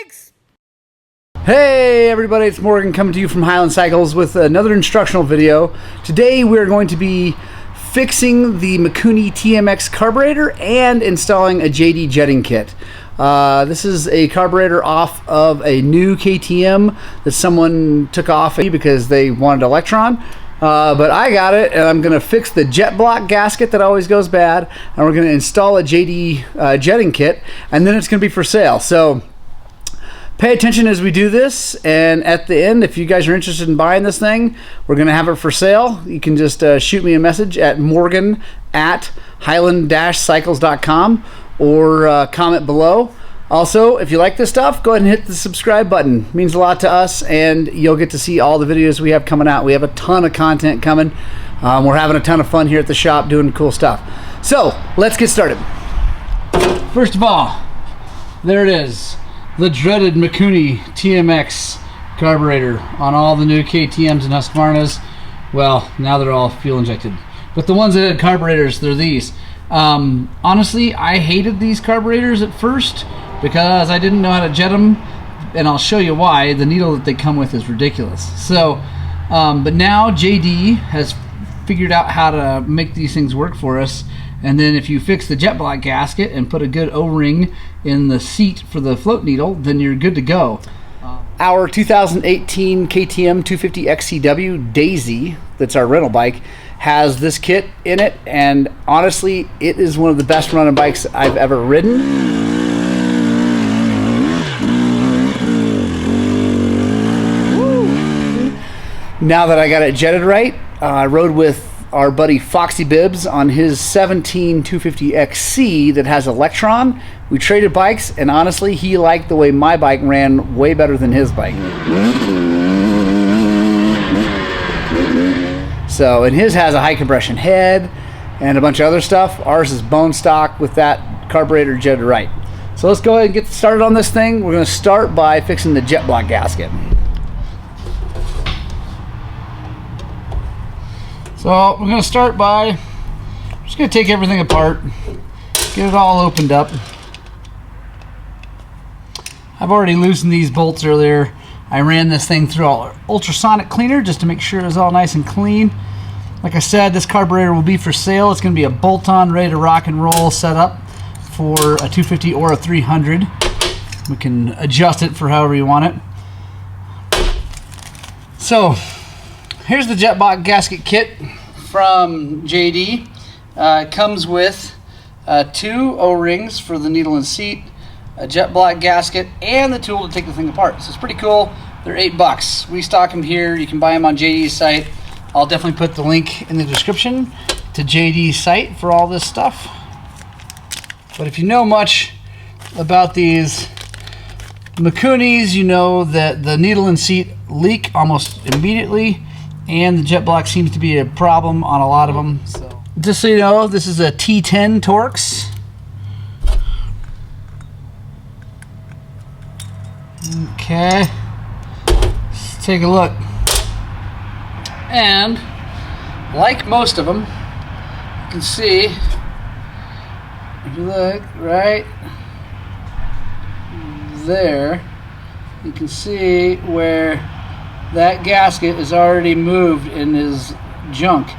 Bikes! Hey everybody, it's Morgan coming to you from Highland Cycles with another instructional video. Today we're going to be fixing the Mikuni TMX carburetor and installing a JD jetting kit. This is a carburetor off of a new KTM that someone took off because they wanted Electron. But I got it, and I'm going to fix the jet block gasket that always goes bad, and we're going to install a JD jetting kit, and then it's going to be for sale. So pay attention as we do this, and at the end, if you guys are interested in buying this thing, we're going to have it for sale. You can just shoot me a message at morgan@highland-cycles.com or comment below. Also, if you like this stuff, go ahead and hit the subscribe button. It means a lot to us, and you'll get to see all the videos we have coming out. We have a ton of content coming. We're having a ton of fun here at the shop doing cool stuff. So, let's get started. First of all, there it is. The dreaded Mikuni TMX carburetor on all the new KTMs and Husqvarnas. Well, now they're all fuel injected. But the ones that had carburetors, they're these. Honestly, I hated these carburetors at first because I didn't know how to jet them, and I'll show you why. The needle that they come with is ridiculous. So, but now JD has figured out how to make these things work for us. And then if you fix the jet block gasket and put a good O-ring in the seat for the float needle, then you're good to go. Our 2018 KTM 250 XCW Daisy, that's our rental bike, has this kit in it, and honestly, it is one of the best running bikes I've ever ridden. Now that I got it jetted right, I rode with our buddy Foxy Bibbs on his 17 250 XC that has Electron. We traded bikes, and honestly, he liked the way my bike ran way better than his bike. So, and his has a high compression head and a bunch of other stuff. Ours is bone stock with that carburetor jetted right. So let's go ahead and get started on this thing. We're going to start by fixing the jet block gasket. So we're going to start by just going to take everything apart, get it all opened up. I've already loosened these bolts earlier. I ran this thing through our ultrasonic cleaner just to make sure it was all nice and clean. Like I said, this carburetor will be for sale. It's going to be a bolt-on, ready to rock and roll setup for a 250 or a 300. We can adjust it for however you want it. So here's the jet block gasket kit from JD. It comes with 2 O-rings for the needle and seat, a jet block gasket, and the tool to take the thing apart. So it's pretty cool. They're $8. We stock them here. You can buy them on JD's site. I'll definitely put the link in the description to JD's site for all this stuff. But if you know much about these Mikunis, you know that the needle and seat leak almost immediately, and the jet block seems to be a problem on a lot of them. So just so you know, this is a T10 Torx. Okay, let's take a look. And like most of them, you can see, if you look right there, you can see where that gasket is already moved and is junk.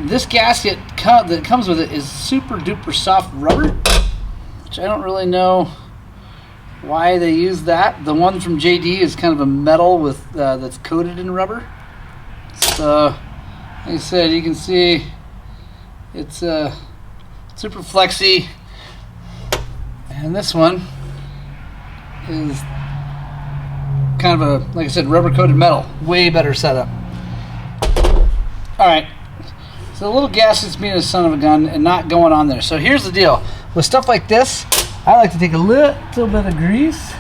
This gasket that comes with it is super duper soft rubber, which I don't really know why they use that. The one from JD is kind of a metal with that's coated in rubber. So, like I said, you can see it's super flexy, and this one is kind of a, like I said, rubber coated metal. Way better setup. Alright, so the little gasket's being a son of a gun and not going on there. So here's the deal. With stuff like this, I like to take a little bit of grease,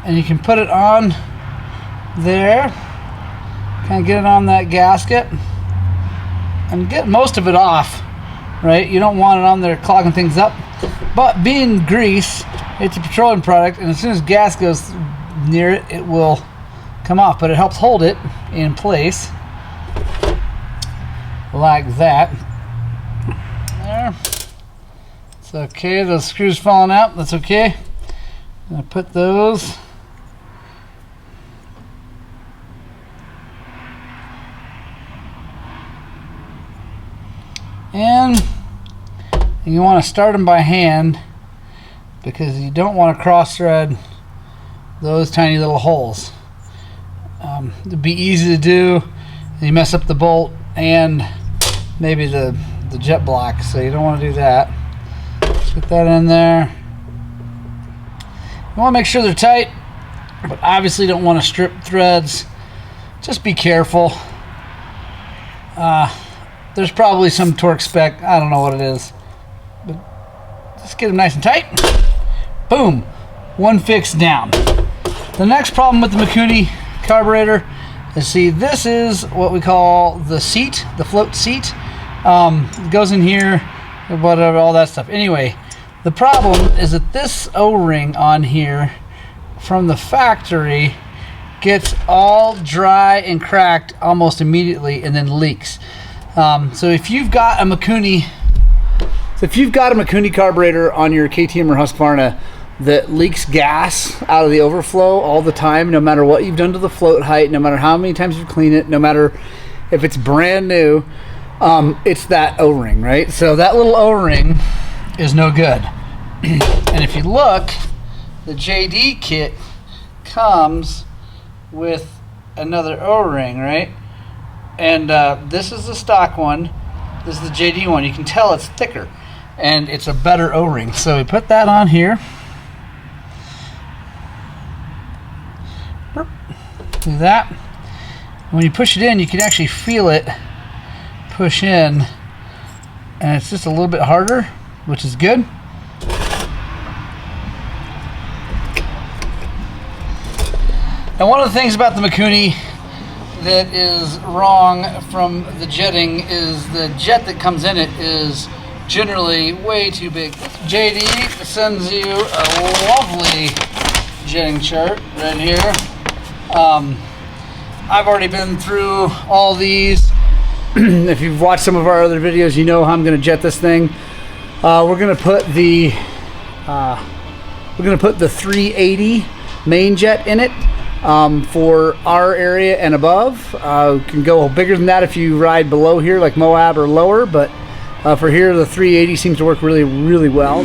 and you can put it on there, kind of get it on that gasket, and get most of it off, right? You don't want it on there clogging things up. But being grease, it's a petroleum product, and as soon as gas goes near it, it will come off. But it helps hold it in place like that. There. It's okay. Those screws falling out. That's okay. I put those. And you want to start them by hand because you don't want to cross thread those tiny little holes. It'd be easy to do, and you mess up the bolt and maybe the jet block, so you don't want to do that. Put that in there. You want to make sure they're tight, but obviously don't want to strip threads. Just be careful. There's probably some torque spec, I don't know what it is, but just get them nice and tight. Boom, one fix down. The next problem with the Mikuni carburetor is, see, this is what we call the seat, the float seat. It goes in here, whatever, all that stuff. Anyway, the problem is that this O-ring on here from the factory gets all dry and cracked almost immediately and then leaks. So if you've got a Mikuni carburetor on your KTM or Husqvarna that leaks gas out of the overflow all the time, no matter what you've done to the float height, no matter how many times you've cleaned it, no matter if it's brand new, it's that O-ring, right? So that little O-ring is no good. And if you look, the JD kit comes with another O-ring, right? And this is the stock one, this is the JD one. You can tell it's thicker and it's a better O-ring. So we put that on here. Do that. When you push it in, you can actually feel it push in, and it's just a little bit harder, which is good. And one of the things about the Mikuni that is wrong from the jetting is the jet that comes in it is generally way too big. JD sends you a lovely jetting chart right here. I've already been through all these. If you've watched some of our other videos, you know how I'm going to jet this thing. We're going to put the 380 main jet in it. For our area and above. Can go bigger than that if you ride below here like Moab or lower, but for here the 380 seems to work really, really well.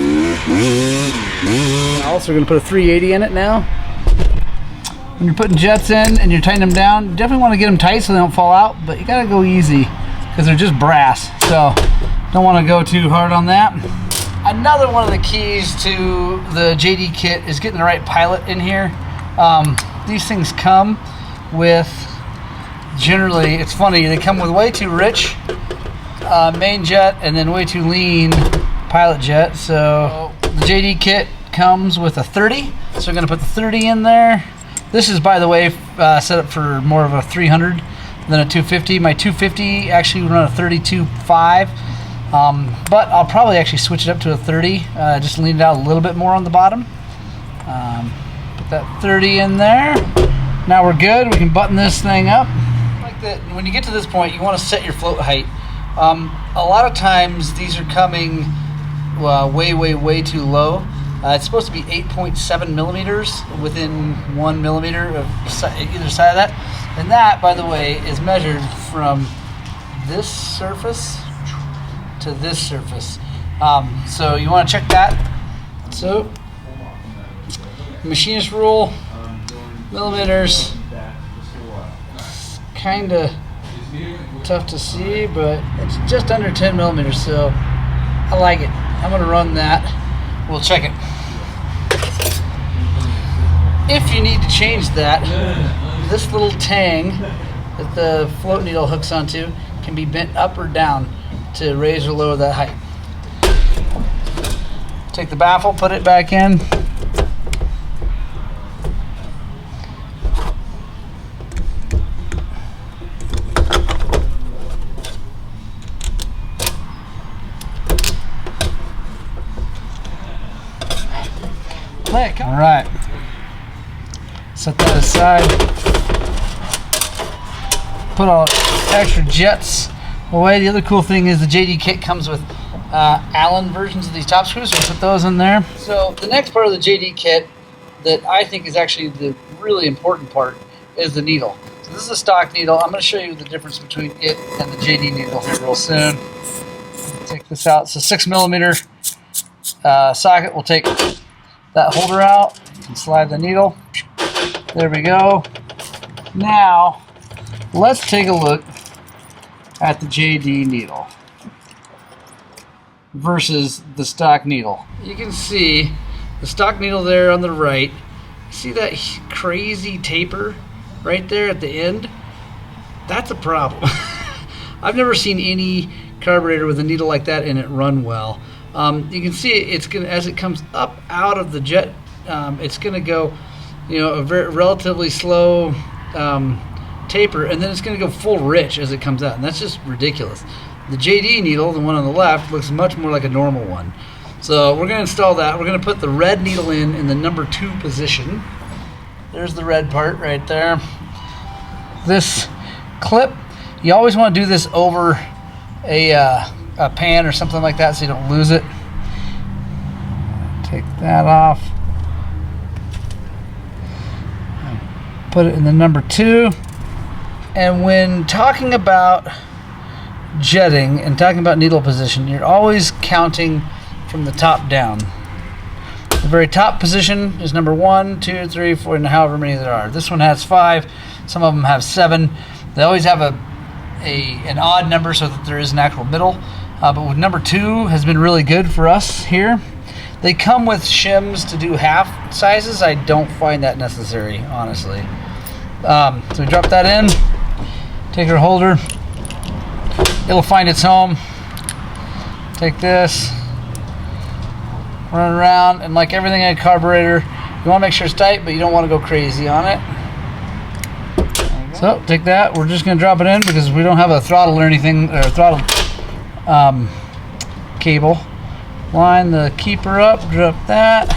Also, we're going to put a 380 in it now. When you're putting jets in and you're tightening them down, you definitely want to get them tight so they don't fall out, but you got to go easy because they're just brass, so don't want to go too hard on that. Another one of the keys to the JD kit is getting the right pilot in here. These things come with, generally, it's funny, they come with way too rich main jet and then way too lean pilot jet. So the JD kit comes with a 30, so we're going to put the 30 in there. This is, by the way, set up for more of a 300 than a 250. My 250 actually would run a 32.5, but I'll probably actually switch it up to a 30, just lean it out a little bit more on the bottom. Put that 30 in there. Now we're good. We can button this thing up. Like that. When you get to this point, you want to set your float height. A lot of times these are coming way too low. It's supposed to be 8.7 millimeters within 1 millimeter of either side of that. And that, by the way, is measured from this surface to this surface. So you want to check that. So machinist rule, millimeters. It's kind of tough to see, but it's just under 10 millimeters, so I like it. I'm going to run that. We'll check it. If you need to change that, this little tang that the float needle hooks onto can be bent up or down to raise or lower that height. Take the baffle, put it back in. Click. All right. Set that aside. Put all extra jets away. The other cool thing is the JD kit comes with Allen versions of these top screws, so we'll put those in there. So the next part of the JD kit that I think is actually the really important part is the needle. So this is a stock needle. I'm going to show you the difference between it and the JD needle here real soon. Take this out. It's a 6mm socket. We'll take that holder out and slide the needle. There we go. Now, let's take a look at the JD needle versus the stock needle. You can see the stock needle there on the right. See that crazy taper right there at the end? That's a problem. I've never seen any carburetor with a needle like that in it run well. You can see it's gonna, as it comes up out of the jet, it's gonna go, you know, a very relatively slow taper, and then it's gonna go full rich as it comes out, and that's just ridiculous. The JD needle, the one on the left, looks much more like a normal one. So we're gonna install that. We're gonna put the red needle in the number 2 position. There's the red part right there. This clip, you always want to do this over a pan or something like that so you don't lose it. Take that off. Put it in the number 2. And when talking about jetting and talking about needle position, you're always counting from the top down. The very top position is number 1, 2, 3, 4, and however many there are. This one has 5. Some of them have 7. They always have an odd number so that there is an actual middle. But with number 2 has been really good for us here. They come with shims to do half sizes. I don't find that necessary, honestly. So we drop that in. Take our holder. It'll find its home. Take this. Run around, and like everything in a carburetor, you want to make sure it's tight, but you don't want to go crazy on it. So take that. We're just going to drop it in because we don't have a throttle or anything, or throttle cable. Line the keeper up, drop that.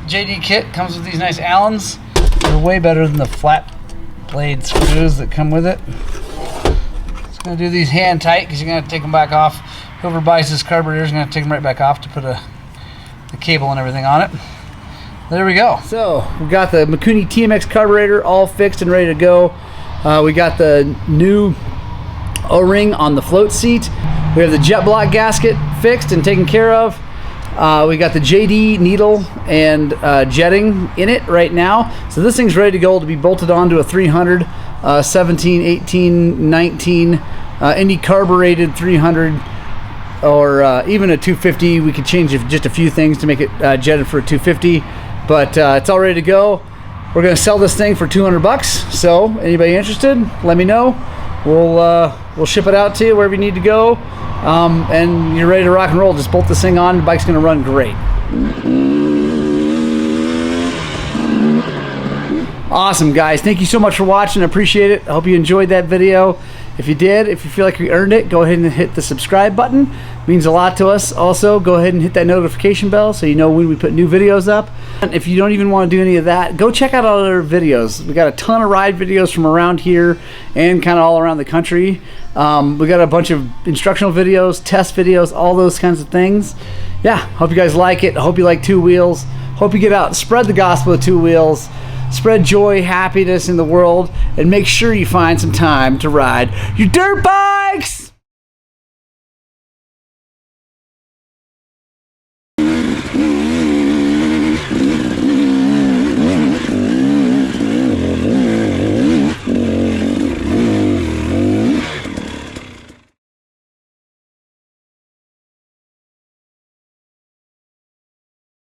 JD kit comes with these nice Allens. They're way better than the flat blade screws that come with it. Just going to do these hand tight because you're going to take them back off. Whoever buys this carburetor is going to take them right back off to put the cable and everything on it. There we go. So we got the Mikuni TMX carburetor all fixed and ready to go. We got the new O-ring on the float seat. We have the jet block gasket fixed and taken care of. We got the JD needle and jetting in it right now. So this thing's ready to go to be bolted onto a 300, 17, 18, 19, any carbureted 300, or even a 250. We could change just a few things to make it jetted for a 250, but it's all ready to go. We're gonna sell this thing for 200 bucks. So anybody interested, let me know. We'll ship it out to you wherever you need to go, and you're ready to rock and roll. Just bolt this thing on. The bike's gonna run great. Awesome, guys. Thank you so much for watching. I appreciate it. I hope you enjoyed that video. If you did, if you feel like you earned it, go ahead and hit the subscribe button. It means a lot to us. Also, go ahead and hit that notification bell so you know when we put new videos up. And if you don't even want to do any of that, go check out all our videos. We got a ton of ride videos from around here and kind of all around the country. We got a bunch of instructional videos, test videos, all those kinds of things. Yeah, hope you guys like it. Hope you like 2 wheels. Hope you get out and spread the gospel of 2 wheels. Spread joy, happiness in the world, and make sure you find some time to ride your dirt bikes!